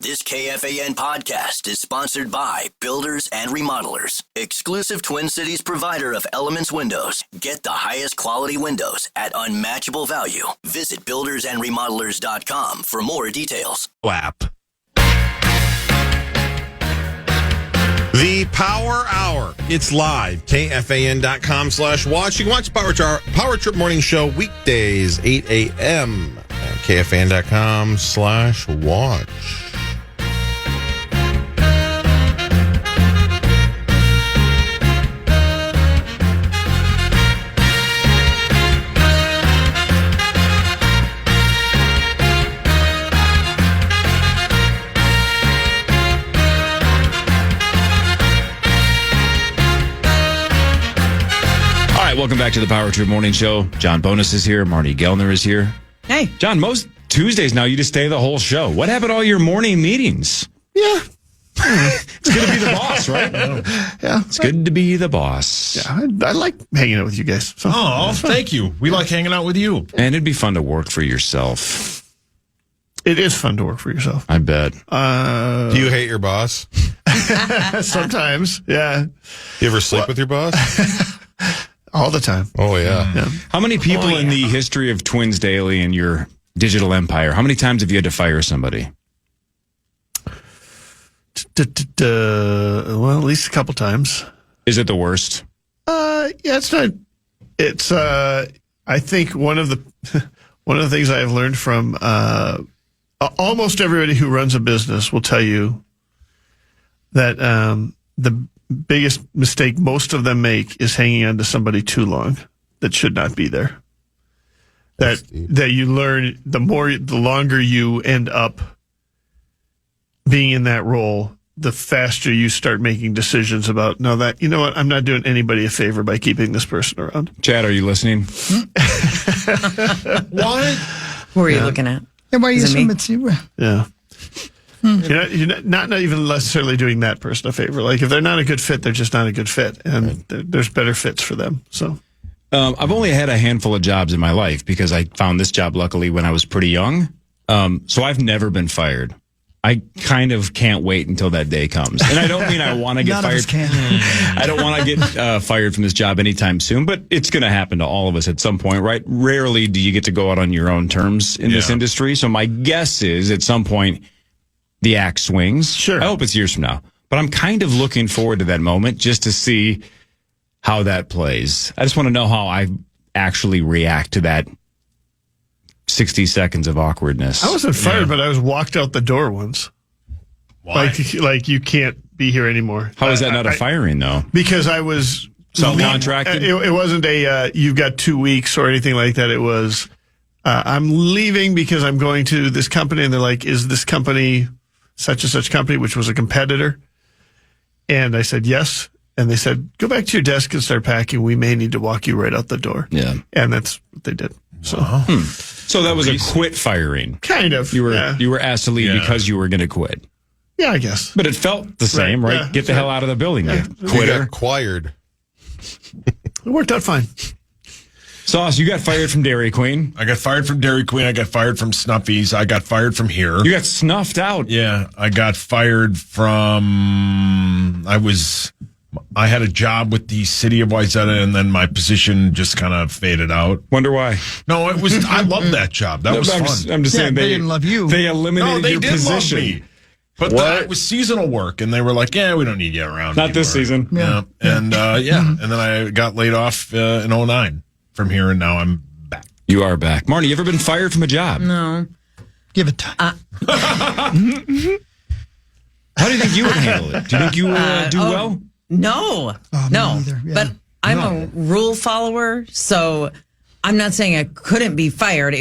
This KFAN podcast is sponsored by Builders and Remodelers, exclusive Twin Cities provider of Elements Windows. Get the highest quality windows at unmatchable value. Visit buildersandremodelers.com for more details. App. The Power Hour. It's live. KFAN.com/watch. You can watch Power Trip Morning Show weekdays, 8 a.m. at KFAN.com/watch. Welcome back to the Power Trip Morning Show. John Bonus is here. Marty Gellner is here. Hey. John, most Tuesdays now you just stay the whole show. What happened to all your morning meetings? Yeah. It's good to be the boss, right? Yeah. It's good to be the boss. Yeah, I like hanging out with you guys. So. Oh, thank you. We like hanging out with you. And it'd be fun to work for yourself. It is fun to work for yourself. I bet. Do you hate your boss? Sometimes, yeah. You ever sleep with your boss? All the time. Oh, yeah. How many people in the history of Twins Daily and your digital empire, how many times have you had to fire somebody? Well, at least a couple times. Is it the worst? Yeah, it's not. It's. I think one of the things I have learned from almost everybody who runs a business will tell you that the biggest mistake most of them make is hanging on to somebody too long that should not be there. That you learn the longer you end up being in that role, the faster you start making decisions about, no, that, you know what, I'm not doing anybody a favor by keeping this person around. Chad, are you listening? What? Who are you looking at? Yeah, why you Is it assume me? it's you? Yeah. You're not even necessarily doing that person a favor. Like, if they're not a good fit, they're just not a good fit. And there's better fits for them. So, I've only had a handful of jobs in my life because I found this job, luckily, when I was pretty young. So I've never been fired. I kind of can't wait until that day comes. And I don't mean I want to get None fired. of us can. I don't want to get fired from this job anytime soon, but it's going to happen to all of us at some point, right? Rarely do you get to go out on your own terms in this industry. So my guess is at some point the axe swings. Sure. I hope it's years from now. But I'm kind of looking forward to that moment just to see how that plays. I just want to know how I actually react to that 60 seconds of awkwardness. I wasn't fired, but I was walked out the door once. Why? Like you can't be here anymore. How is that not a firing, though? Because I was Self-contracted? It wasn't you've got 2 weeks or anything like that. It was, I'm leaving because I'm going to this company, and they're like, is this company such and such company, which was a competitor? And I said, yes. And they said, go back to your desk and start packing. We may need to walk you right out the door. Yeah. And that's what they did. So, So that was a quit firing. kind of. You were asked to leave because you were going to quit. Yeah, I guess. But it felt the same, right? Yeah, Get the hell out of the building, you You quitter. got acquired. It worked out fine. Sauce, you got fired from Dairy Queen. I got fired from Dairy Queen. I got fired from Snuffies. I got fired from here. You got snuffed out. Yeah, I got fired from. I had a job with the city of Wayzata, and then my position just kind of faded out. Wonder why. No, it was. I loved that job. That was I'm fun. I'm just saying they didn't love you. They eliminated No, they your did position. love me. But it was seasonal work, and they were like, "Yeah, we don't need you around." Not this anymore." season. Yeah, and and then I got laid off in 2009 from here, and now I'm back. You are back. Marty, you ever been fired from a job? No. Give it time. How do you think you would handle it? Do you think you do well? No. me No. neither, yeah. But I'm a rule follower, so I'm not saying I couldn't be fired.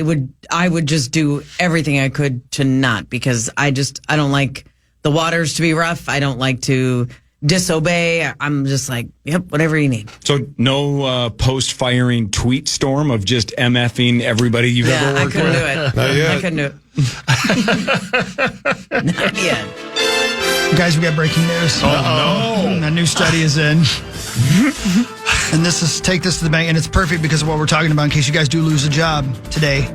I would just do everything I could to not, because I don't like the waters to be rough. I don't like to disobey. I'm just like, yep, whatever you need. So no post-firing tweet storm of just MFing everybody you've ever I worked couldn't with? do it. Not yet. I couldn't do it. Not yet. Guys, we got breaking news. Oh no! A new study is in. And take this to the bank, and it's perfect because of what we're talking about in case you guys do lose a job today.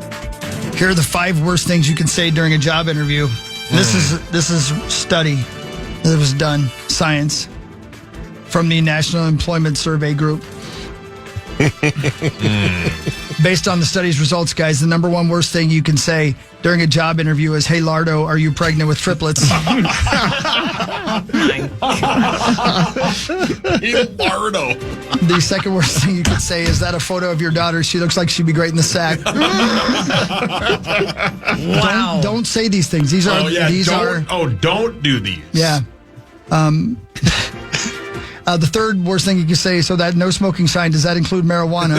Here are the 5 worst things you can say during a job interview. This is study that was done, science, from the National Employment Survey Group. Based on the study's results, guys, the number one worst thing you can say during a job interview is, "Hey, Lardo, are you pregnant with triplets?" Bardo. The second worst thing you could say is, "That a photo of your daughter? She looks like she'd be great in the sack." Wow. Don't say these things. These are don't do these. Yeah. The third worst thing you can say, so that no smoking sign, does that include marijuana?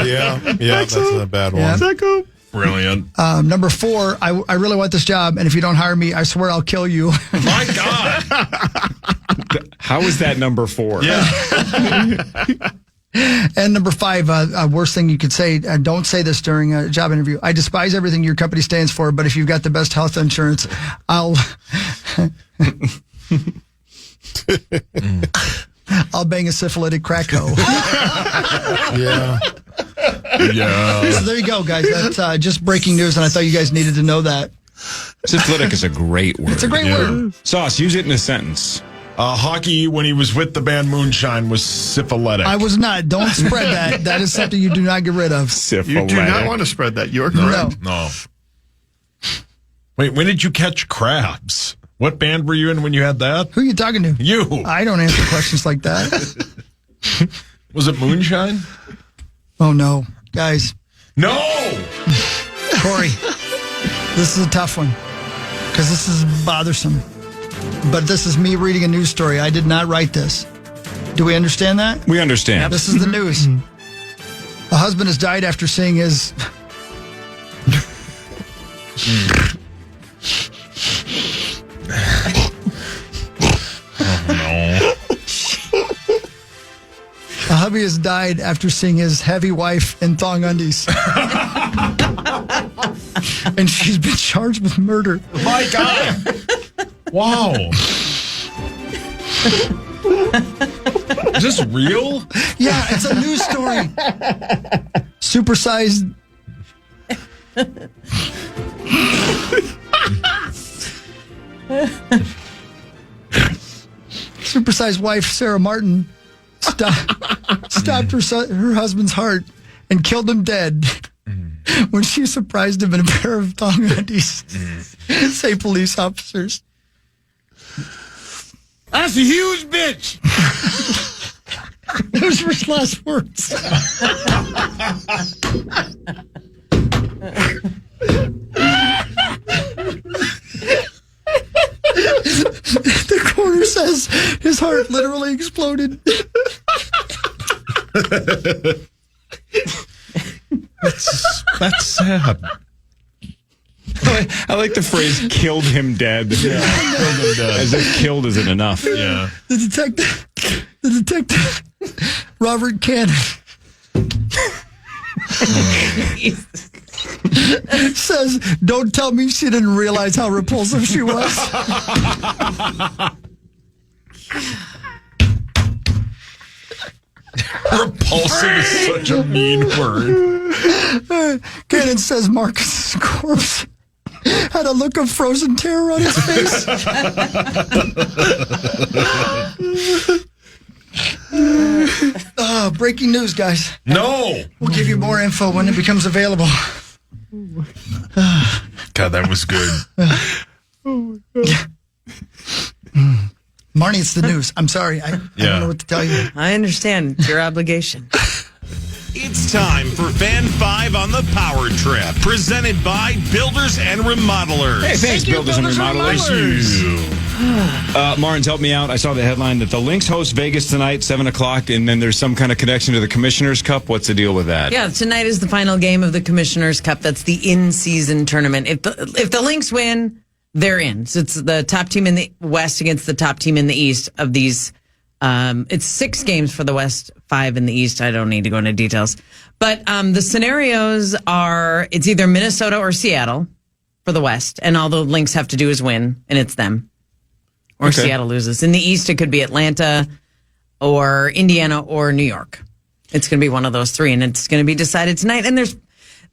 Yeah, that's a bad one. Yeah. Brilliant. Number 4, I really want this job, and if you don't hire me, I swear I'll kill you. My God. How is that number 4? Yeah. And number 5, worst thing you could say, don't say this during a job interview. I despise everything your company stands for, but if you've got the best health insurance, I'll bang a syphilitic crack hoe. Yeah. Yeah. So there you go, guys. That's just breaking news, and I thought you guys needed to know that. Syphilitic is a great word. It's a great word. Sauce, use it in a sentence. Hockey, when he was with the band Moonshine, was syphilitic. I was not. Don't spread that. That is something you do not get rid of. Syphilitic. You do not want to spread that. You're correct. No. Wait, when did you catch crabs? What band were you in when you had that? Who are you talking to? You. I don't answer questions like that. Was it Moonshine? Oh, no. Guys. No! Cory, this is a tough one because this is bothersome. But this is me reading a news story. I did not write this. Do we understand that? We understand. This is the news. A husband has died after seeing his... A hubby has died after seeing his heavy wife in thong undies. And she's been charged with murder. My God. Wow. Is this real? Yeah, it's a news story. Supersized. Supersized wife Sarah Martin stopped her husband's heart and killed him dead when she surprised him in a pair of thong undies. Say police officers. That's a huge bitch. Those were his last words. The coroner says his heart literally exploded. That's sad. I like the phrase "killed him dead." Yeah, killed him dead. As if killed isn't enough. Yeah. The detective, Robert Cannon, says, "Don't tell me she didn't realize how repulsive she was." Repulsive is such a mean word. Cannon says Marcus's corpse had a look of frozen terror on his face. Breaking news, guys. No. We'll give you more info when it becomes available. God, that was good. Marnie, it's the news. I'm sorry. I don't know what to tell you. I understand. It's your obligation. It's time for Fan 5 on the Power Trip, presented by Builders and Remodelers. Hey, thanks, Builders and Remodelers. Martins, help me out. I saw the headline that the Lynx host Vegas tonight, 7 o'clock, and then there's some kind of connection to the Commissioner's Cup. What's the deal with that? Yeah, tonight is the final game of the Commissioner's Cup. That's the in-season tournament. If the Lynx win, they're in. So it's the top team in the West against the top team in the East of these. It's 6 games for the West, 5 in the East. I don't need to go into details. But the scenarios are it's either Minnesota or Seattle for the West, and all the Lynx have to do is win, and it's them. Or Okay. Seattle loses. In the East, it could be Atlanta or Indiana or New York. It's going to be one of those 3, and it's going to be decided tonight. And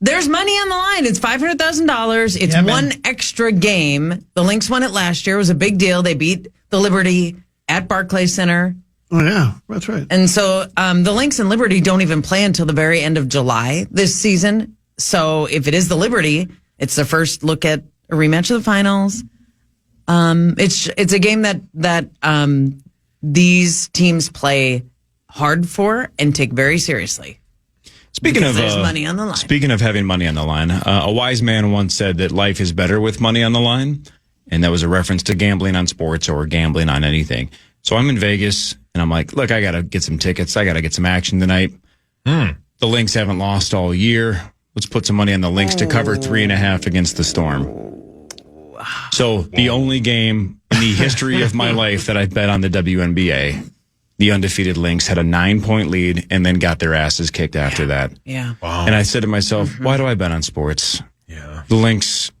there's money on the line. It's $500,000. It's one extra game. The Lynx won it last year. It was a big deal. They beat the Liberty at Barclays Center. Oh, yeah, that's right. And so the Lynx and Liberty don't even play until the very end of July this season. So if it is the Liberty, it's the first look at a rematch of the finals. It's a game that these teams play hard for and take very seriously. Speaking of there's money on the line. Speaking of having money on the line, a wise man once said that life is better with money on the line, and that was a reference to gambling on sports or gambling on anything. So I'm in Vegas, and I'm like, look, I got to get some tickets. I got to get some action tonight. The Lynx haven't lost all year. Let's put some money on the Lynx to cover 3.5 against the Storm. So the only game in the history of my life that I bet on the WNBA, the undefeated Lynx had a 9-point lead and then got their asses kicked after that. Yeah. Wow. And I said to myself, why do I bet on sports? Yeah. The Lynx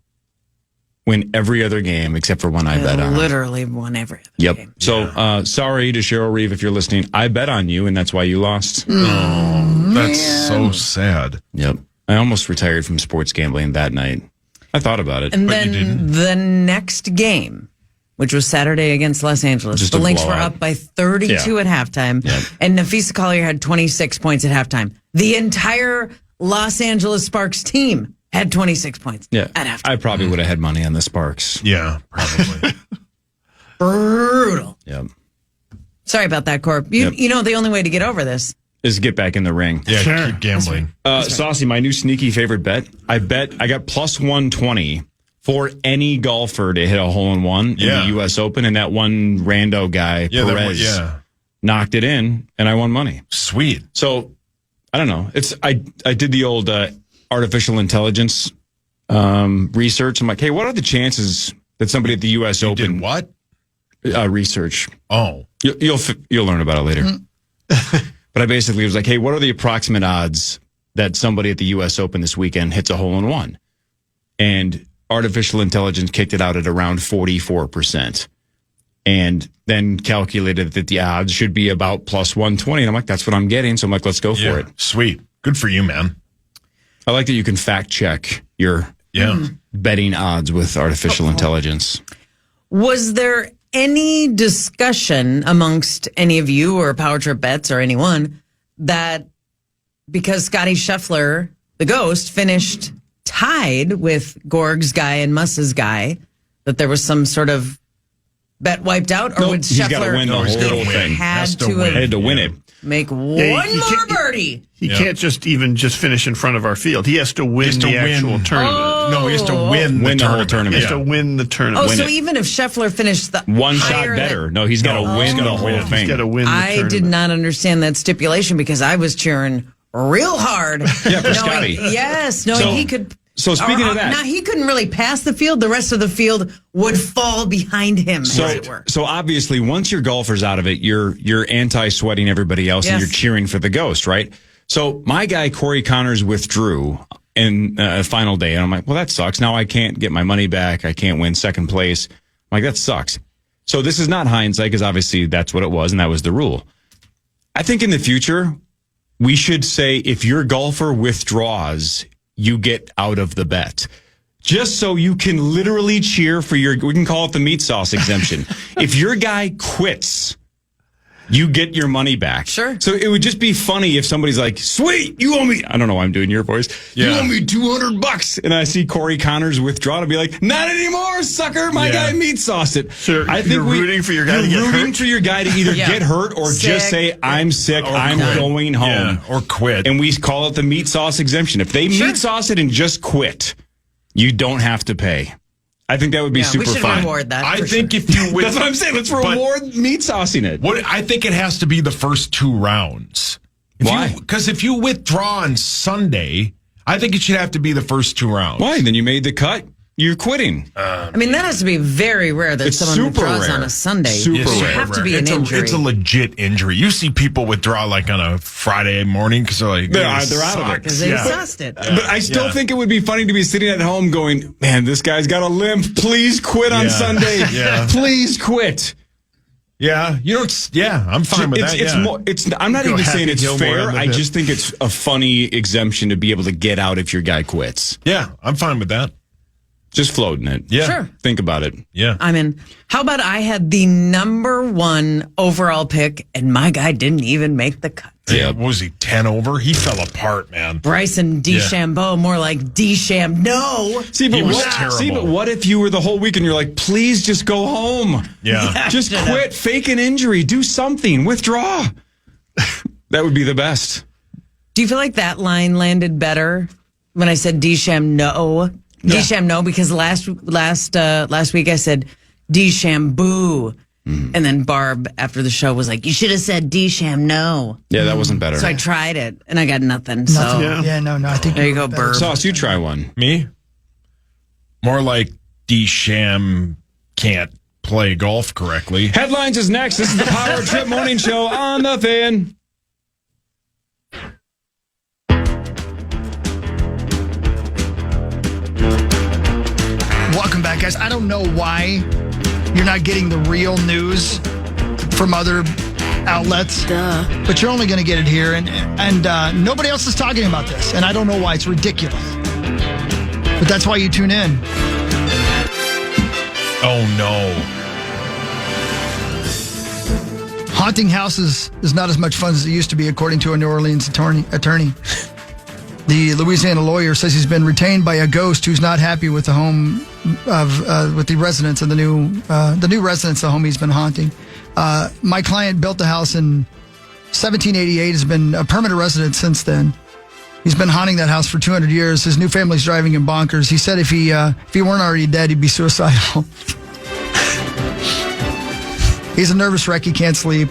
win every other game except for one I bet on. Literally won every other game. So sorry to Cheryl Reeve if you're listening. I bet on you, and that's why you lost. Oh, that's so sad. Yep. I almost retired from sports gambling that night. I thought about it. And then the next game, which was Saturday against Los Angeles, Just the a Lynx were blowout. up by 32 at halftime, and Nafisa Collier had 26 points at halftime. The entire Los Angeles Sparks team had 26 points at halftime. I probably would have had money on the Sparks. Yeah, probably. Brutal. Yep. Sorry about that, Corp. You know the only way to get over this Is get back in the ring. Yeah, keep gambling. Saucy, my new sneaky favorite bet. I got plus 120 for any golfer to hit a hole-in-one in the U.S. Open, and that one rando guy, Perez, knocked it in, and I won money. Sweet. So, I don't know. I did the old artificial intelligence research. I'm like, hey, what are the chances that somebody at the U.S. Open... Did what? Research. Oh. You'll learn about it later. But I basically was like, hey, what are the approximate odds that somebody at the U.S. Open this weekend hits a hole-in-one? And artificial intelligence kicked it out at around 44%. And then calculated that the odds should be about plus 120. And I'm like, that's what I'm getting. So I'm like, let's go for it. Sweet. Good for you, man. I like that you can fact check your betting odds with artificial intelligence. Was there any discussion amongst any of you or Power Trip Bets or anyone that because Scotty Scheffler, the Ghost, finished tied with Gorg's guy and Muss's guy, that there was some sort of bet wiped out? Or would He's got to Scheffler win the whole thing. had to Had to win it. make one you more can't- birdie? He can't just finish in front of our field. He has to win the actual tournament. No, he has to win the whole tournament. He has to win the tournament. Oh, so even if Scheffler finished the One shot higher better. than- No, he's got to win the whole thing. He's got to win the I tournament. did not understand that stipulation because I was cheering real hard. Yeah, for Scotty. Yes, knowing he could. So speaking of that, now he couldn't really pass the field. The rest of the field would fall behind him, as it were. So obviously, once your golfer's out of it, you're anti-sweating everybody else, and Yes. you're cheering for the Ghost, right? So my guy Cory Connors withdrew in final day, and I'm like, well, that sucks. Now I can't get my money back. I can't win second place. I'm like, that sucks. So this is not hindsight, because obviously that's what it was, and that was the rule. I think in the future, we should say if your golfer withdraws, you get out of the bet. Just so you can literally cheer for we can call it the meat sauce exemption. If your guy quits, you get your money back. Sure. So it would just be funny if somebody's like, sweet, you owe me, I don't know why I'm doing your voice. You owe me $200. And I see Cory Connors withdraw and be like, not anymore, sucker. My guy meat sauced it. Sure. I think You're rooting for your guy to get You're rooting hurt? for your guy to either get hurt or Sick. just say, I'm sick, I'm quit. going home. Yeah, or quit. And we call it the meat sauce exemption. If they meat sauce it and just quit, you don't have to pay. I think that would be Yeah, super we should fun. reward that. I for think sure. if you That's what I'm saying. Let's reward meat saucing it. I think it has to be the first 2 rounds. Why? Because if you withdraw on Sunday, I think it should have to be the first 2 rounds. Why? Then you made the cut. You're quitting. I mean, that has to be very rare that It's someone super withdraws rare. on a Sunday. Super It would rare. have to be it's an injury. It's a legit injury. You see people withdraw like on a Friday morning because they're like, They're out of it. because they sussed it. But I still think it would be funny to be sitting at home going, man, this guy's got a limp. Please quit on Sunday. Yeah. Please quit. Yeah, you don't. Yeah, I'm fine with that. It's more. I'm not Go even Happy saying it's Gilmore fair. on the I hip. just think it's a funny exemption to be able to get out if your guy quits. Yeah, I'm fine with that. Just floating it. Yeah. Sure. Think about it. Yeah. I'm in. How about I had the number 1 overall pick, and my guy didn't even make the cut? Yeah. What was he, 10 over? He fell apart, man. Bryson DeChambeau, more like DeCham. No. See, but He was terrible. what if you were the whole week and you're like, please just go home? Yeah. Just quit, fake an injury, do something, withdraw. That would be the best. Do you feel like that line landed better when I said DeCham no? DeCham no, because last week I said DeChambeau. And then Barb, after the show, was like, you should have said DeCham no. Yeah, that wasn't better. So I tried it, and I got nothing. So No, I think there you go, Barb. Sauce, you try one. Me? More like DeCham can't play golf correctly. Headlines is next. This is the Power Trip Morning Show on the Fan. Welcome back, guys. I don't know why you're not getting the real news from other outlets, but you're only going to get it here, and nobody else is talking about this, and I don't know why. It's ridiculous, but that's why you tune in. Oh, no. Haunting houses is not as much fun as it used to be, according to a New Orleans attorney. The Louisiana lawyer says he's been retained by a ghost who's not happy with the home with the residents of the new residents of the home he's been haunting. My client built the house in 1788, has been a permanent resident since then. He's been haunting that house for 200 years. His new family's driving him bonkers. He said if he weren't already dead, he'd be suicidal. He's a nervous wreck. He can't sleep.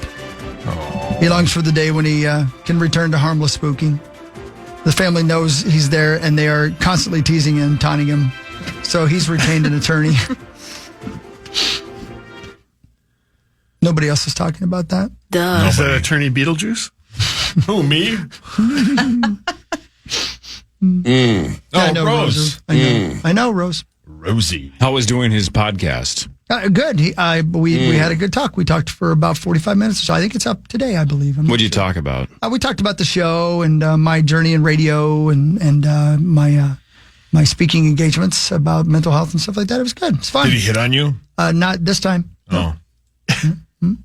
He longs for the day when he can return to harmless spooking. The family knows he's there, and they are constantly teasing him, taunting him. So he's retained an attorney. Nobody else is talking about that. Is that attorney Beetlejuice? Who, me? I know, Rose. I know, Rose. Rosie. How was doing his podcast? Good. We had a good talk. We talked for about 45 minutes or so. I think it's up today, I believe. What'd you talk about? We talked about the show and my journey in radio and my speaking engagements about mental health and stuff like that. It was good. It's fun. Did he hit on you? Not this time. Oh.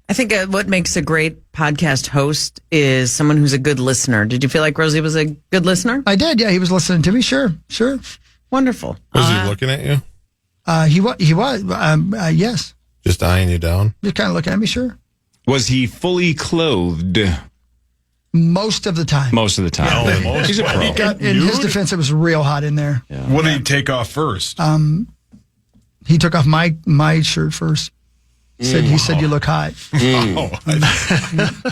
I think what makes a great podcast host is someone who's a good listener. Did you feel like Rosie was a good listener? I did. Yeah, he was listening to me. Sure. Wonderful. Was he looking at you? He was. Yes. Just eyeing you down? Just kind of looking at me. Sure. Was he fully clothed Most of the time. most of the time? No, most. He's a pro. He got In his nude? defense, it was real hot in there. What did he take off first? He took off my shirt first. He said, you look hot. Oh,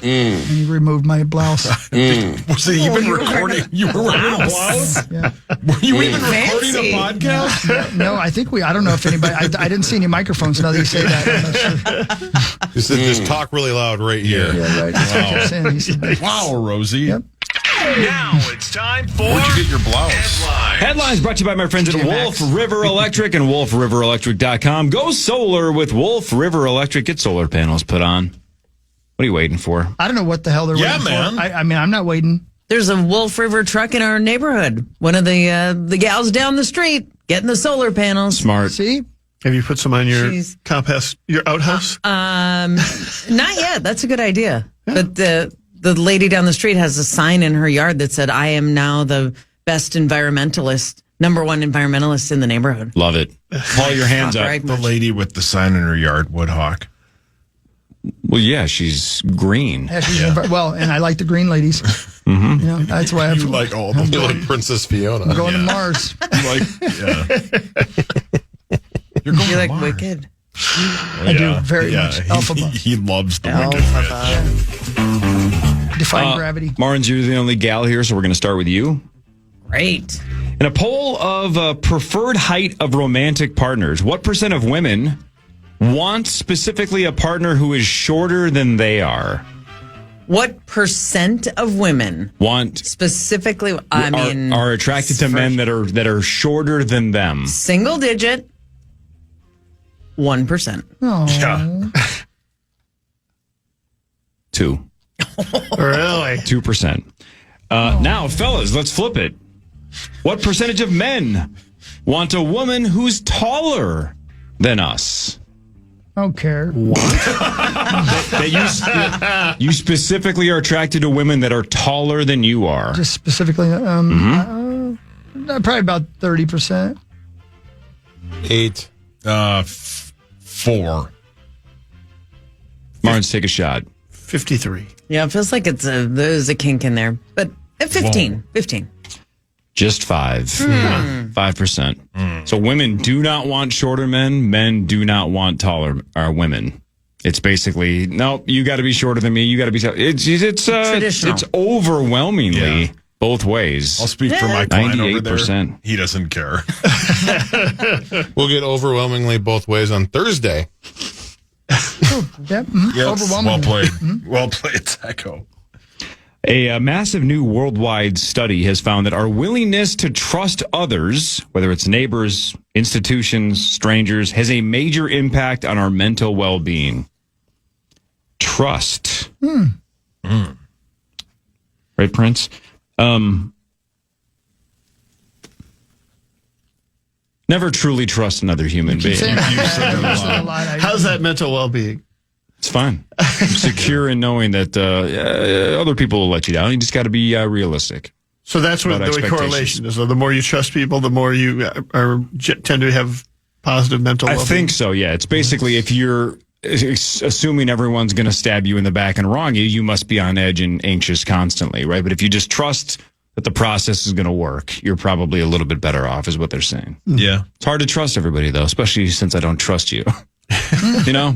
And he removed my blouse. was he even recording? You were wearing a blouse? Yeah. Were you even recording Fancy. a podcast? No, I think I don't know if anybody, I didn't see any microphones now that you say that. I'm not sure. He said, just talk really loud right here. Yeah, right. That's what I kept saying. He said, Wow, Rosie. Yep. Now it's time for Where'd you get your blouse? Headlines. Headlines brought to you by my friends at Wolf River Electric and wolfriverelectric.com. Go solar with Wolf River Electric. Get solar panels put on. What are you waiting for? I don't know what the hell they're Yeah, waiting man. for. I mean, I'm not waiting. There's a Wolf River truck in our neighborhood. One of the gals down the street getting the solar panels. Smart. See? Have you put some on your Jeez. your outhouse? Not yet. That's a good idea. But the lady down the street has a sign in her yard that said, I am now the best environmentalist, number one environmentalist in the neighborhood. Love it. Haul your hands up. Right. The lady with the sign in her yard, Woodhawk. Well, yeah, she's green. Yeah, well, and I like the green ladies. You know, that's why You like all of them. You're like Princess Fiona. I'm going to Mars. You're going You to like Mars. Wicked? I do very much. Alphaba. He loves the Wicked fish. Defying gravity. Marins, you're the only gal here, so we're going to start with you. Great. In a poll of preferred height of romantic partners, what % of women want specifically a partner who is shorter than they are? What % of women Want specifically, I mean, are attracted to men that are shorter than them? single digit, 1%. Yeah. 2. Really? 2%. Now, fellas, let's flip it. What percentage of men want a woman who's taller than us? I don't care. That you specifically are attracted to women that are taller than you are. Just specifically, probably about 30%. 8. 4. Martin's, take a shot. 53. Yeah, it feels like there's a kink in there. But at 15. Whoa. 15. Just 5. 5%. So women do not want shorter men. Men do not want taller women. It's basically, no, you got to be shorter than me. You got to be. It's traditional. It's overwhelmingly both ways. I'll speak for my client over there. 98%. He doesn't care. We'll get overwhelmingly both ways on Thursday. Yep. Yes. Overwhelming. Well played. Well played, Zacho. A massive new worldwide study has found that our willingness to trust others, whether it's neighbors, institutions, strangers, has a major impact on our mental well-being. Trust. Right, Prince? Never truly trust another human being. How's that mental well-being? It's fine. I'm secure in knowing that other people will let you down. You just got to be realistic. So that's what About the way correlation is. So the more you trust people, the more you tend to have positive mental well-being. I think so, yeah. It's basically if you're assuming everyone's going to stab you in the back and wrong you, you must be on edge and anxious constantly, right? But if you just trust that the process is going to work, you're probably a little bit better off, is what they're saying. Yeah. It's hard to trust everybody, though, especially since I don't trust you. You know?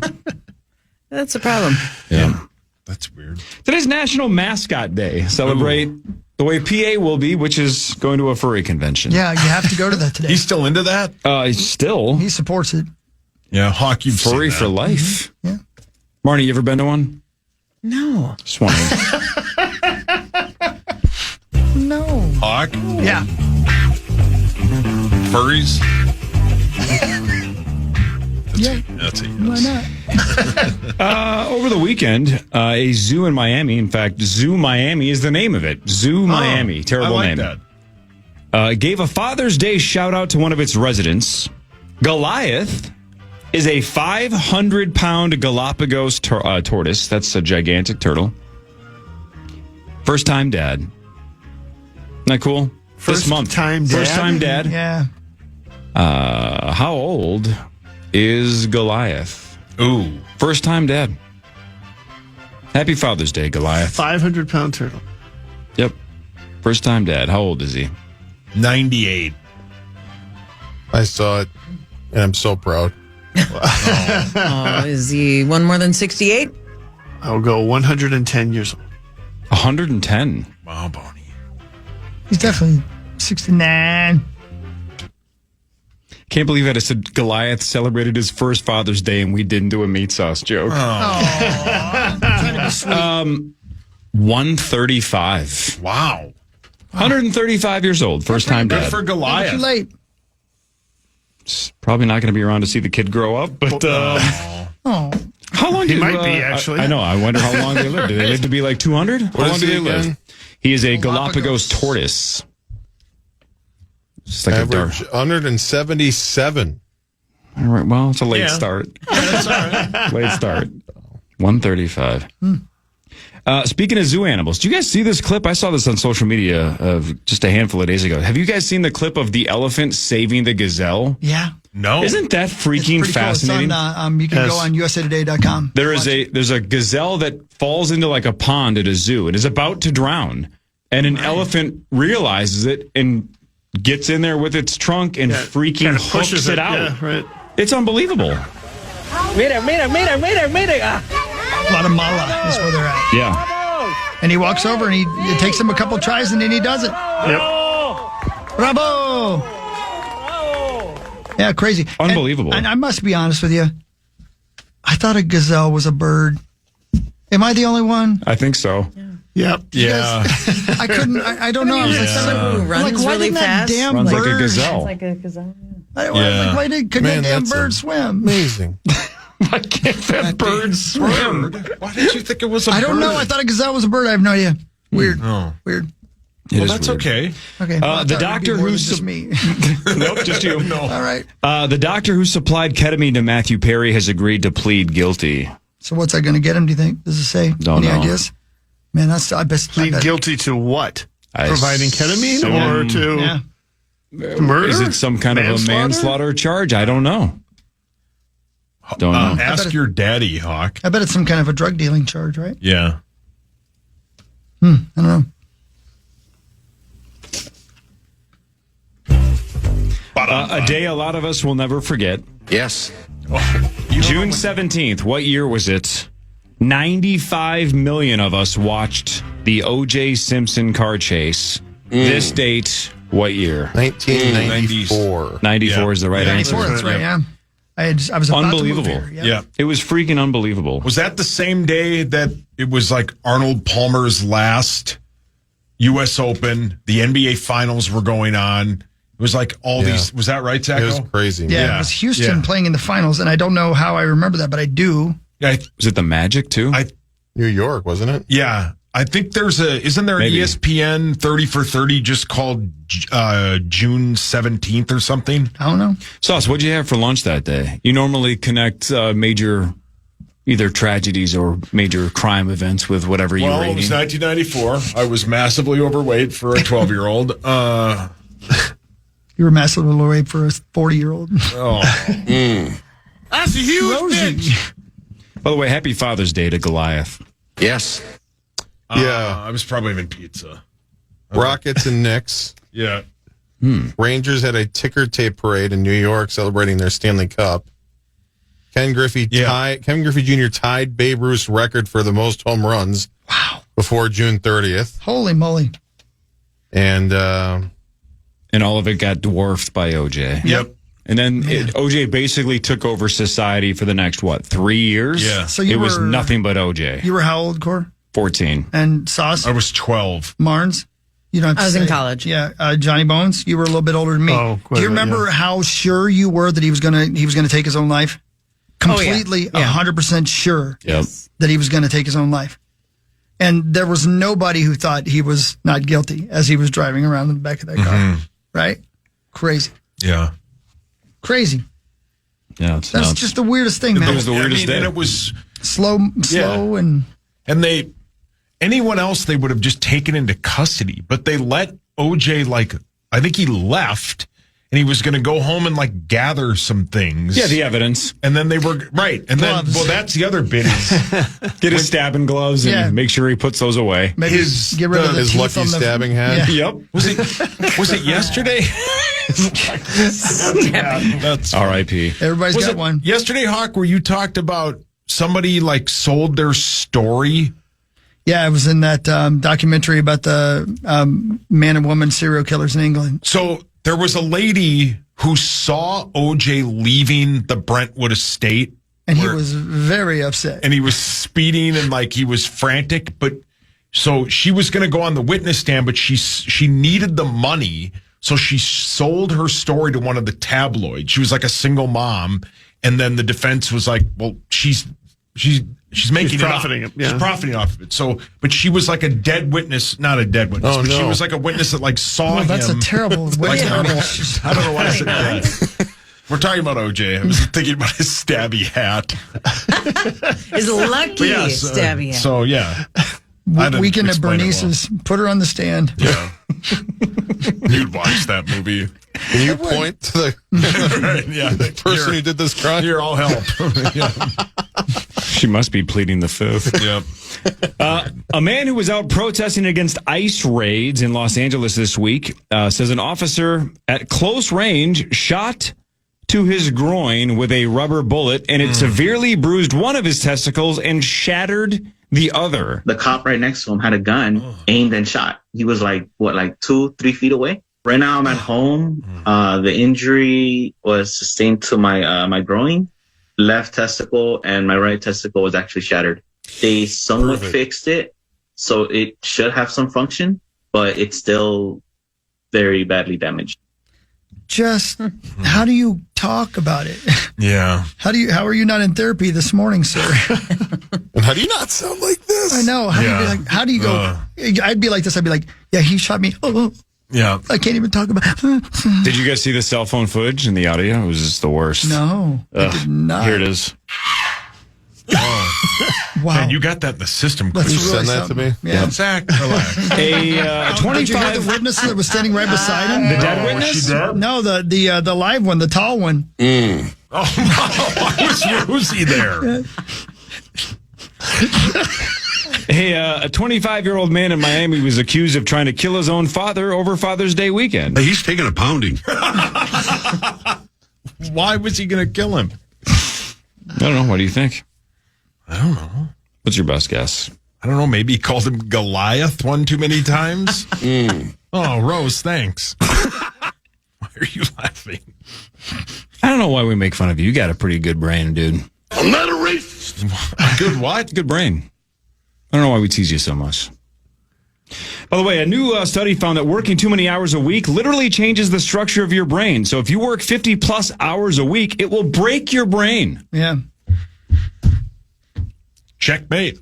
That's a problem. Yeah. That's weird. Today's National Mascot Day. Celebrate the way PA will be, which is going to a furry convention. Yeah, you have to go to that today. He's still into that? Still. He supports it. Yeah, Hawk, you've Furry seen for that. life. Yeah. Marnie, you ever been to one? No. Just wondering. No. Hawk? Yeah. Furries? Yeah. That's a Why yes. not? Over the weekend, a zoo in Miami, in fact, Zoo Miami is the name of it. Zoo Miami. Terrible I like name. that. Gave a Father's Day shout out to one of its residents. Goliath is a 500-pound Galapagos tortoise. That's a gigantic turtle. First time dad. Isn't that cool? This month. First-time dad? First-time dad. Yeah. How old is Goliath? Ooh. First-time dad. Happy Father's Day, Goliath. 500-pound turtle. Yep. First-time dad. How old is he? 98. I saw it, and I'm so proud. Oh, is he one more than 68? I'll go 110 years old. 110. Wow, Bonnie. He's definitely 69. Can't believe I said Goliath celebrated his first Father's Day and we didn't do a meat sauce joke. Trying to be sweet. 135. Wow. 135 years old. First time Good dad. for Too Goliath. late. Probably not going to be around to see the kid grow up, but Oh. how long He do might be, actually. I know. I wonder how long they live. Do they live to be like 200? How long is do he they live? again? He is a Galapagos Galapagos. tortoise. Just like Average 177. All right. Well, it's a late Yeah. start. Late start. 135. Speaking of zoo animals, do you guys see this clip? I saw this on social media of just a handful of days ago. Have you guys seen the clip of the elephant saving the gazelle? Yeah. No. Isn't that It's freaking pretty fascinating? cool. It's on, you can go on usatoday.com. There's a gazelle that falls into like a pond at a zoo and is about to drown, and an elephant realizes it and gets in there with its trunk and freaking Kinda hooks pushes it out. Yeah, right. It's unbelievable. A lot of mala is where they're at. Yeah. And he walks over and it takes him a couple tries and then he does it. Yep. Bravo! Yeah, crazy. Unbelievable. And I must be honest with you. I thought a gazelle was a bird. Am I the only one? I think so. Yep. Yeah. I couldn't. I don't know. I was like, Someone who runs like, why really didn't fast. that damn Runs bird? like a gazelle. Like a gazelle. Why Yeah. couldn't Man, that damn that's bird swim? Amazing. Like That birds swim. Why did you think it was a bird? I don't know. I thought a gazelle was a bird. I have no idea. Weird. Oh. Weird. Well, that's okay. Okay. Well, The doctor who just me. Nope, just you. No. All right. The doctor who supplied ketamine to Matthew Perry has agreed to plead guilty. So what's that going to get him? Do you think? Does it say? Don't Any know. ideas? Man, that's I bet. Plead guilty to what? I Providing ketamine assume- or to murder? Is it some kind of a manslaughter charge? I don't know. Don't know. Ask your daddy, Hawk. I bet it's some kind of a drug dealing charge, right? Yeah. I don't know. A day a lot of us will never forget. Yes. June 17th. What year was it? 95 million of us watched the O.J. Simpson car chase. This date, what year? 1994. 94 is the right answer. 94, that's right, yeah. I was about Unbelievable. to move here. Yeah. It was freaking unbelievable. Was that the same day that it was like Arnold Palmer's last U.S. Open? The NBA Finals were going on. It was like all these. Was that right, Zach? It was crazy. Yeah, it was Houston playing in the finals, and I don't know how I remember that, but I do. Yeah, Was it the Magic, too? New York, wasn't it? yeah. I think isn't there an Maybe. ESPN 30 for 30 just called June 17th or something? I don't know. Sauce, what'd you have for lunch that day? You normally connect major either tragedies or major crime events with whatever you were Well, it was eating. 1994. I was massively overweight for a 12-year-old. You were massively overweight for a 40-year-old. That's a huge bitch. By the way, happy Father's Day to Goliath. Yes. Yeah. I was probably having pizza. Rockets and Knicks. Yeah. Rangers had a ticker tape parade in New York celebrating their Stanley Cup. Ken Griffey Jr. tied Babe Ruth's record for the most home runs. Wow. Before June 30th. Holy moly. And And all of it got dwarfed by OJ. Yep. And then OJ basically took over society for the next, 3 years? Yeah. So you it was were- nothing but OJ. You were how old, Cor? 14. And Sauce? I was 12. Marnes? You don't have to I was in say. college. Yeah. Johnny Bones, you were a little bit older than me. Oh, quite Do you a bit, remember how sure you were that he was gonna take his own life? Completely, Oh, yeah. 100% sure Yep. that he was going to take his own life. And there was nobody who thought he was not guilty as he was driving around in the back of that car. Right? Crazy. Yeah. Crazy. Yeah, it's That's nuts. just the weirdest thing, man. It was the weirdest day. And it was, slow and anyone else they would have just taken into custody, but they let OJ, I think he left and he was going to go home and gather some things. Yeah, the evidence. And then they were, right. And Gloves. then, that's the other bit is Get his stabbing gloves and Yeah. make sure he puts those away. maybe get rid of the his teeth lucky on the stabbing hat. Yeah. Yep. was it yesterday? That's R.I.P. Everybody's Was got it one. yesterday, Hawk, where you talked about somebody sold their story? Yeah, it was in that documentary about the man and woman serial killers in England. So there was a lady who saw OJ leaving the Brentwood estate. And he was very upset. And he was speeding and he was frantic. But so she was going to go on the witness stand, but she needed the money. So she sold her story to one of the tabloids. She was a single mom. And then the defense was like, well, she's making profiting it. yeah. She's profiting off of it. So, but she was a dead witness, not a dead witness, Oh, but she no. was a witness that saw Well, him. that's a terrible way. I don't know why I said that. We're talking about OJ. I was thinking about his stabby hat. His lucky Yeah, stabby hat. So yeah. I didn't Weekend at explain it well. Bernice's. Put her on the stand. Yeah. You'd watch that movie. Can you point to the Right, yeah. person who did this crime? Here, I'll help. yeah. She must be pleading the fifth. Yeah. A man who was out protesting against ICE raids in Los Angeles this week says an officer at close range shot to his groin with a rubber bullet, and it severely bruised one of his testicles and shattered the other. The cop right next to him had a gun aimed and shot. He was 2-3 feet away. Right now I'm at home. The injury was sustained to my groin, left testicle, and my right testicle was actually shattered. They somewhat fixed it, so it should have some function, but it's still very badly damaged. Just how do you talk about it? Yeah. How are you not in therapy this morning, sir? And how do you not sound like this? I know. How do you go? I'd be like this. I'd be like, yeah, he shot me. Oh, Yeah. I can't even talk about Did you guys see the cell phone footage and the audio? It was just the worst. No, I did not. Here it is. Wow. Man, you got that in the system. That's Can you really send that to me? Yeah. Zach, relax. A Did you hear the 25. witness that was standing right beside him? The dead Was witness? she dead? No, the live one, the tall one. Oh, no. Why was Rosie there? Hey, a 25-year-old man in Miami was accused of trying to kill his own father over Father's Day weekend. He's taking a pounding. Why was he going to kill him? I don't know. What do you think? I don't know. What's your best guess? I don't know. Maybe he called him Goliath one too many times. Oh, Rose, thanks. Why are you laughing? I don't know why we make fun of you. You got a pretty good brain, dude. I'm not a racist. Good what? Good brain. I don't know why we tease you so much. By the way, a new study found that working too many hours a week literally changes the structure of your brain. So if you work 50 plus hours a week, it will break your brain. Yeah. Checkmate.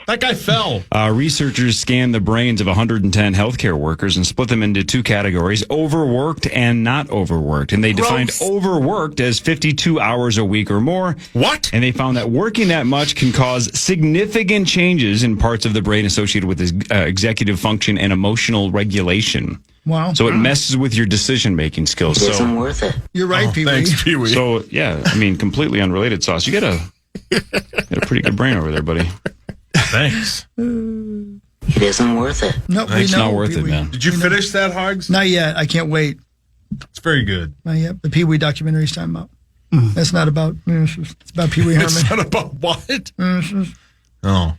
That guy fell. Researchers scanned the brains of 110 healthcare workers and split them into two categories, overworked and not overworked. And they defined overworked as 52 hours a week or more. What? And they found that working that much can cause significant changes in parts of the brain associated with executive function and emotional regulation. Wow. So it messes with your decision-making skills. So, worth it. You're right, Pee-wee. Thanks, Pee-wee. so yeah, I mean, completely unrelated, Sauce. You got a pretty good brain over there, buddy. Thanks. It isn't worth it. No, we It's know, not worth it, Pee-wee. man. Did you finish that, Hogs? Not yet. I can't wait. It's very good. Not yet. The Pee-wee documentary's talking about. That's not about. It's about Pee-wee Herman. It's not about what? Oh.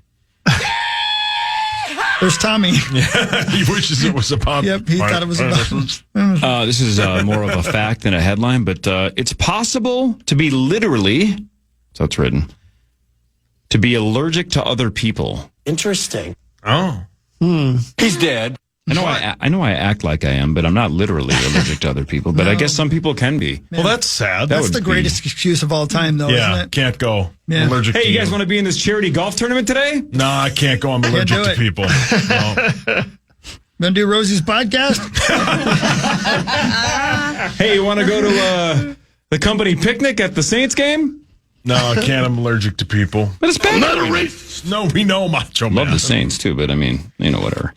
There's Tommy. He wishes it was about. Yep, he thought it was about. This is more of a fact than a headline, but it's possible to be literally, so it's written, to be allergic to other people. Interesting. Oh. He's dead. I know I act like I am, but I'm not literally allergic to other people. But I guess some people can be. Well, that's sad. That's would the greatest excuse of all time, though, yeah, isn't it? can't go. Yeah. Allergic Hey, to you guys want to be in this charity golf tournament today? No, I can't go. I'm allergic do to it. people. No. Gonna do Rosie's podcast? Hey, you want to go to the company picnic at the Saints game? No, I can't. I'm allergic to people. But it's bad. Not a racist. No, we know Macho Man. Love the Saints too, but I mean, whatever.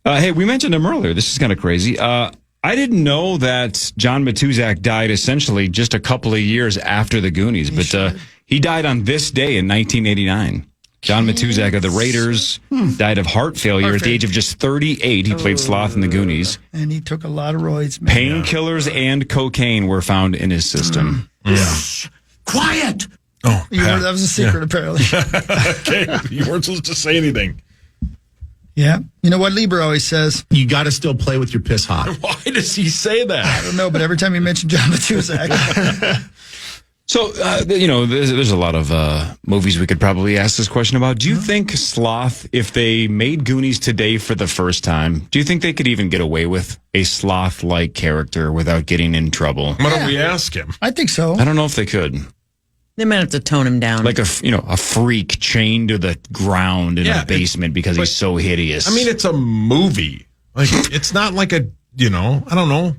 Hey, we mentioned him earlier. This is kind of crazy. I didn't know that John Matuzak died essentially just a couple of years after the Goonies, but he died on this day in 1989. John Matuzak of the Raiders died of heart failure at the age of just 38. He played Sloth in the Goonies. And he took a lot of roids, man. Painkillers and cocaine were found in his system. Quiet. Oh, That was a secret, apparently. okay. You weren't supposed to say anything. Yeah. You know what Lieber always says? You got to still play with your piss hot. Why does he say I that? don't know, but every time you mention John Matuzak. So, there's a lot of movies we could probably ask this question about. Do you think Sloth, if they made Goonies today for the first time, do you think they could even get away with a Sloth-like character without getting in trouble? Why don't we ask him? I think so. I don't know if they could. They might have to tone him down. Like a freak chained to the ground in a basement because he's so hideous. I mean, it's a movie. Like, it's not like a, I don't know.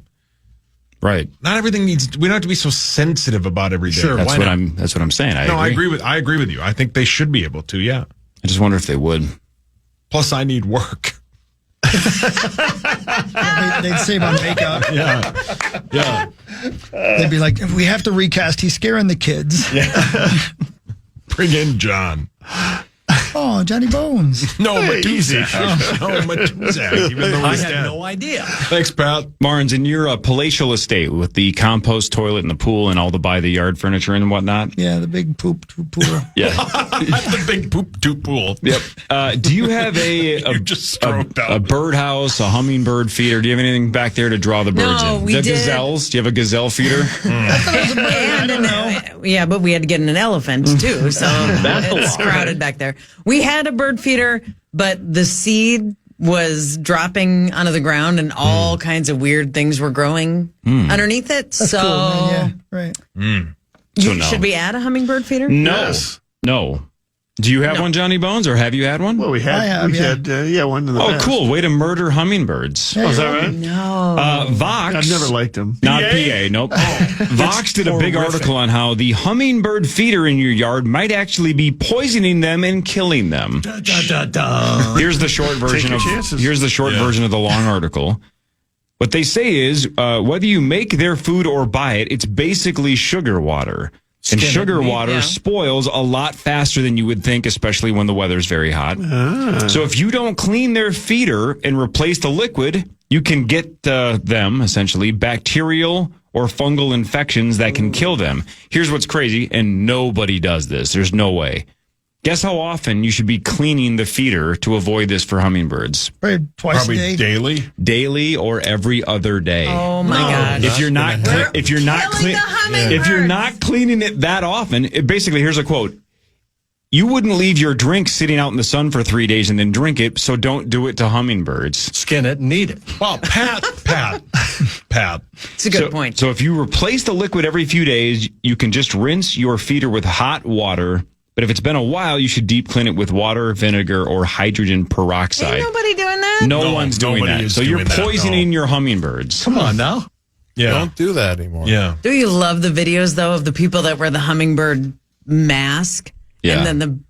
right. Not everything we don't have to be so sensitive about every day. Sure, That's Why what not? that's what I'm saying. I agree with you. I think they should be able to, yeah. I just wonder if they would. Plus, I need work. They'd save on makeup. Yeah. They'd be like, we have to recast. He's scaring the kids. Bring in John. Oh, Johnny Bones. No, Matuzak. No, Matuzak. Even though he's dead. idea. Thanks, Pat. Marins, in your palatial estate with the compost toilet and the pool and all the by-the-yard furniture and whatnot. Yeah, the big poop pool. Yeah. The big poop pool. Yep. Do you have You just stroked a out. birdhouse, a hummingbird feeder? Do you have anything back there to draw the birds No, in? we The did. gazelles? Do you have a gazelle feeder? Yeah, but we had to get an elephant too, so it's crowded back there. We had a bird feeder, but the seed was dropping onto the ground and all kinds of weird things were growing underneath it. That's so, cool, man. Yeah, right. So no. Should we add a hummingbird feeder? No. Yes. No. Do you have one, Johnny Bones, or have you had one? Well, we had one in the past. Cool. Way to murder hummingbirds. Oh, is that right? No. Vox. I've never liked them. Not PA, nope. Vox did a big article on how the hummingbird feeder in your yard might actually be poisoning them and killing them. Here's the short version your chances. Here's the short version of the long article. What they say is whether you make their food or buy it, it's basically sugar water. And sugar water spoils a lot faster than you would think, especially when the weather's very hot. So if you don't clean their feeder and replace the liquid, you can get them, essentially, bacterial or fungal infections that can kill them. Here's what's crazy, and nobody does this. There's no way. Guess how often you should be cleaning the feeder to avoid this for hummingbirds? Probably twice a day. Daily. Daily or every other day. Oh my God! If you're not cleaning it that often, basically here's a quote: "You wouldn't leave your drink sitting out in the sun for 3 days and then drink it, so don't do it to hummingbirds. Skin it and eat it. Well, Pat. It's a good point. So if you replace the liquid every few days, you can just rinse your feeder with hot water. But if it's been a while, you should deep clean it with water, vinegar, or hydrogen peroxide. Ain't nobody doing that. No one's doing nobody that. is So you're doing that, poisoning your hummingbirds. Come on now. Yeah. Don't do that anymore. Yeah. Do you love the videos though of the people that wear the hummingbird mask? Yeah. And then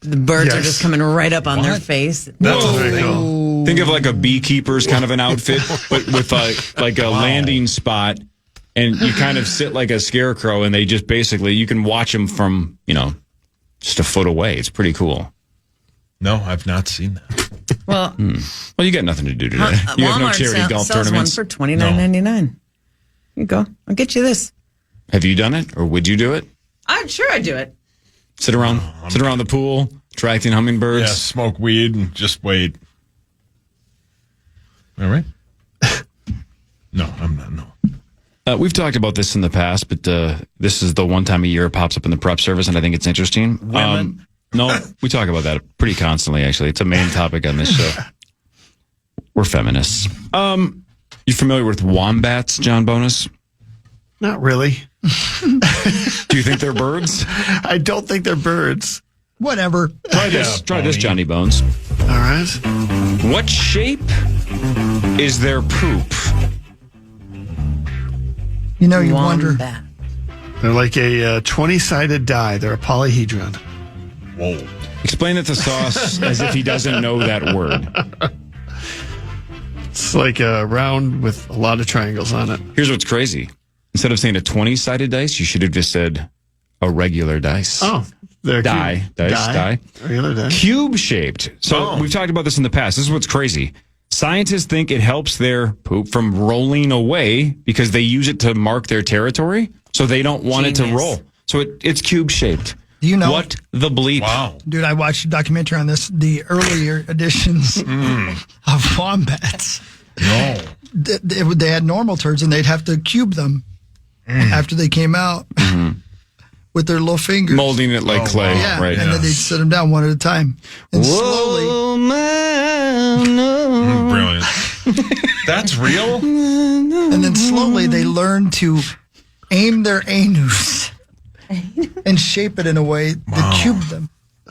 the birds are just coming right up on their face. That's very cool. Think of like a beekeeper's kind of an outfit, but with like a landing spot, and you kind of sit like a scarecrow, and they just basically, you can watch them from, just a foot away. It's pretty cool. No, I've not seen that. Well, Well, you got nothing to do today. You have no Walmart charity golf sells tournaments. one for $29.99. Here you go. I'll get you this. Have you done it, or would you do it? I'm sure I'd do it. Sit around the pool, attracting hummingbirds. Yeah, smoke weed and just wait. All right. No, I'm not. No. We've talked about this in the past, but this is the one time a year it pops up in the prep service, and I think it's interesting. Women. No, we talk about that pretty constantly, actually. It's a main topic on this show. We're feminists. You familiar with wombats, John Bonus? Not really. Do you think they're birds? I don't think they're birds. Whatever. Try this, Johnny Bones. All right. What shape is their poop? You wonder. Wombat. They're like a 20-sided die. They're a polyhedron. Whoa. Explain it to Sauce as if he doesn't know that word. It's like a round with a lot of triangles on it. Here's what's crazy. Instead of saying a 20-sided dice, you should have just said a regular dice. Oh, they're Die. Die. Regular die. Cube-shaped. So we've talked about this in the past. This is what's crazy. Scientists think it helps their poop from rolling away because they use it to mark their territory, so they don't want it to Genius. roll. So it's cube-shaped. Do you know? What the bleep? Wow. Dude, I watched a documentary on this, the earlier editions of wombats. No. They had normal turds and they'd have to cube them after they came out with their little fingers. Molding it like clay. Yeah, Right. and then they'd set them down one at a time. And slowly, Brilliant. That's real? and then slowly they learned to aim their anus and shape it in a way that cubed them.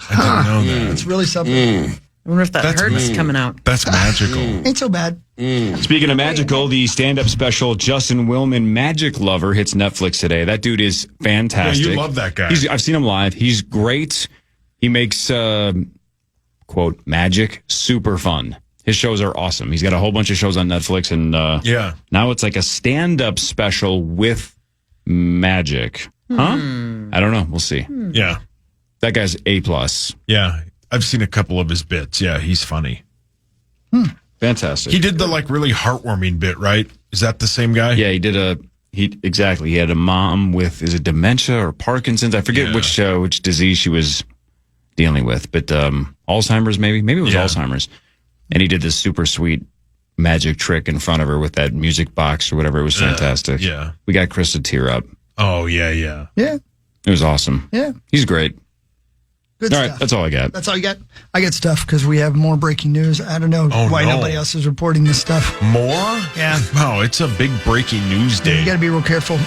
I didn't know that. It's really something. I wonder if that hurts coming out. That's magical. Ain't so bad. Speaking of magical, the stand-up special Justin Willman Magic Lover hits Netflix today. That dude is fantastic. Yeah, you love that guy. I've seen him live. He's great. He makes, quote, magic super fun. His shows are awesome. He's got a whole bunch of shows on Netflix, and now it's like a stand-up special with magic. Huh? I don't know. We'll see. Yeah. That guy's A+. Yeah. I've seen a couple of his bits. Yeah, he's funny. Fantastic. He did the really heartwarming bit, right? Is that the same guy? Yeah, exactly. He had a mom with, is it dementia or Parkinson's? I forget which disease she was dealing with, but Alzheimer's maybe. Maybe it was Alzheimer's. And he did this super sweet magic trick in front of her with that music box or whatever. It was fantastic. Yeah. We got Chris to tear up. Oh, yeah. Yeah, It was awesome. yeah. He's great. Good All stuff. right, that's all I got. That's all you got? I get stuff because we have more breaking news. I don't know why nobody else is reporting this stuff. More? Yeah. Wow, it's a big breaking news day. You got to be real careful.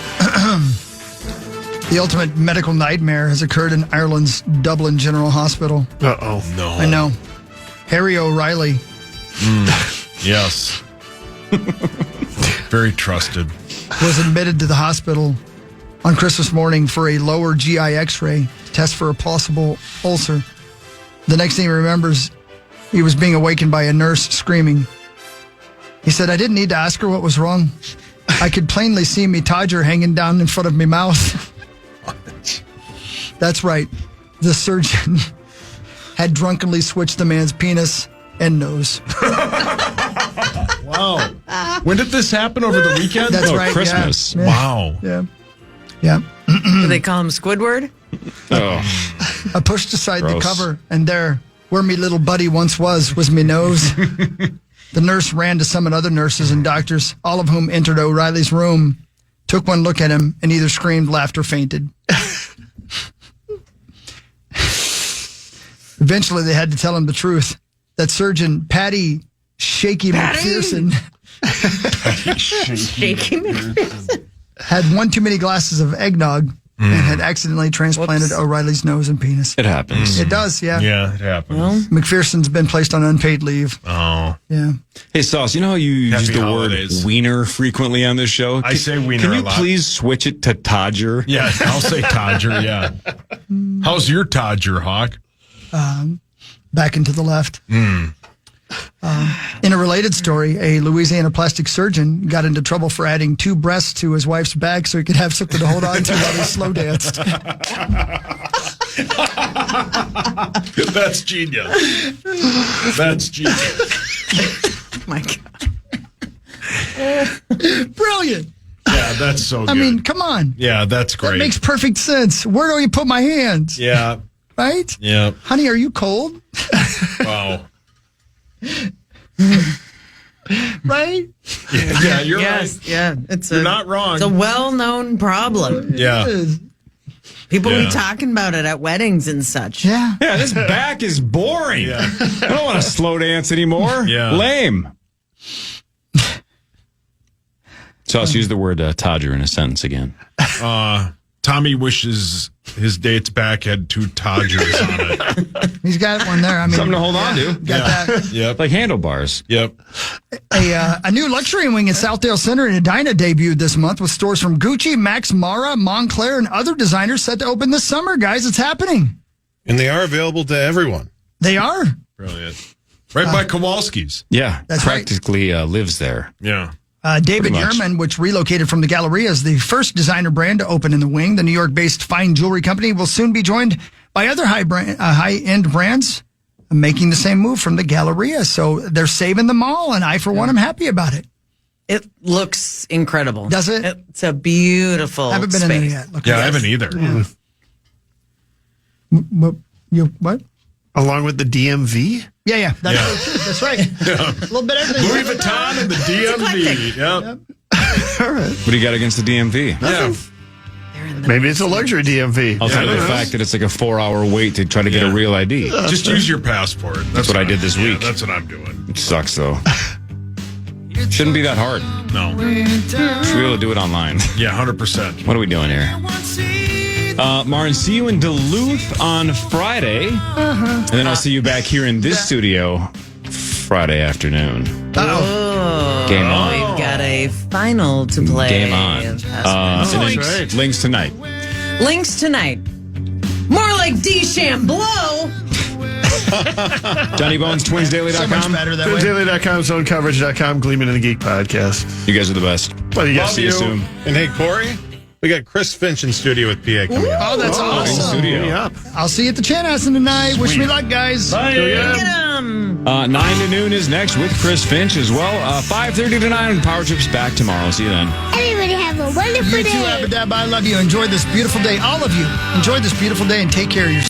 The ultimate medical nightmare has occurred in Ireland's Dublin General Hospital. Uh-oh. No. I know. Harry O'Reilly Yes. Very trusted. was admitted to the hospital on Christmas morning for a lower GI x-ray to test for a possible ulcer. The next thing he remembers, he was being awakened by a nurse screaming. He said, I didn't need to ask her what was wrong. I could plainly see me Todger hanging down in front of me mouth. That's right. The surgeon had drunkenly switched the man's penis and nose. Wow. When did this happen? Over the weekend? That's right. Christmas. Yeah. Wow. Yeah. Yeah. Do they call him Squidward? Oh, I pushed aside the Gross. cover, and there, where me little buddy once was me nose. The nurse ran to summon other nurses and doctors, all of whom entered O'Reilly's room, took one look at him, and either screamed, laughed, or fainted. Eventually, they had to tell him the truth. That surgeon, Patty Shaky McPherson, Shaky McPherson. had one too many glasses of eggnog and had accidentally transplanted O'Reilly's nose and penis. it happens. It does, yeah. Yeah, it happens. McPherson's been placed on unpaid leave. Oh. Yeah. Hey, Sauce, you know how you Happy use the holidays. word wiener frequently on this show? I say wiener Can you a lot. please switch it to Todger? Yeah, I'll say Todger, yeah. How's your Todger, Hawk? Back and to the left. In a related story, a Louisiana plastic surgeon got into trouble for adding 2 breasts to his wife's bag so he could have something to hold on to while he slow danced. That's genius. That's genius. My God. Brilliant. Yeah, that's so good. I mean, come on. yeah, that's That great. makes perfect sense. Where do you put my hands? yeah, Right? yeah. Honey, are you cold? Wow. Right? Yeah, you're Yes, right. yeah. It's You're not wrong. It's a well-known problem. Yeah. People Yeah. be talking about it at weddings and such. Yeah. Yeah, this back is boring. Yeah. I don't want to slow dance anymore. Yeah. Lame. Sauce, use the word Todger in a sentence again. Tommy wishes his date's back had 2 Todgers on it. He's got one there. I mean, Something to hold on to. got that. Yep. Like handlebars. Yep. A new luxury wing at Southdale Center in Edina debuted this month with stores from Gucci, Max Mara, Moncler, and other designers set to open this summer, guys. It's happening. And they are available to everyone. They are. Brilliant. Right by Kowalski's. Yeah. That's right. practically lives there. Yeah. David Pretty much. Yerman, which relocated from the Galleria, is the first designer brand to open in the wing. The New York-based fine jewelry company will soon be joined by other high-end brands making the same move from the Galleria. So they're saving them all, and I, for one, am happy about it. It looks incredible. Does it? It's a beautiful Haven't been space. in there yet. Look Yeah, at I haven't either. What? Along with the DMV? Yeah. That's right. A little bit of everything. Louis Vuitton and the DMV. Yep. All right. What do you got against the DMV? Yeah. Maybe it's a luxury DMV. I'll tell you the fact that it's like a 4-hour wait to try to get a real ID. Just use your passport. That's what I did this week. That's what I'm doing. It sucks, though. Shouldn't be that hard. No. Should be able to do it online. Yeah, 100%. What are we doing here? Martin, see you in Duluth on Friday. And then I'll see you back here in this studio Friday afternoon. Uh-oh. Game on. We've got a final to play. Game on. And then right. links tonight. Links tonight. More like DeChambeau. JohnnyBonesTwinsDaily.com. So much better that way. Daily.com, ZoneCoverage.com, Gleeman and the Geek Podcast. You guys are the best. Well, you guys See you soon. And hey, Cory, we got Chris Finch in studio with PA coming up. Oh, that's In awesome. studio. Up. I'll see you at the Chanhassen tonight. Wish me luck, guys. Get 'em. 9 to noon is next with Chris Finch as well. 5:30 to 9. Power Trip's back tomorrow. See you then. Everybody have a wonderful You too, day. Abadab. I love you. Enjoy this beautiful day. All of you. Enjoy this beautiful day and take care of yourself.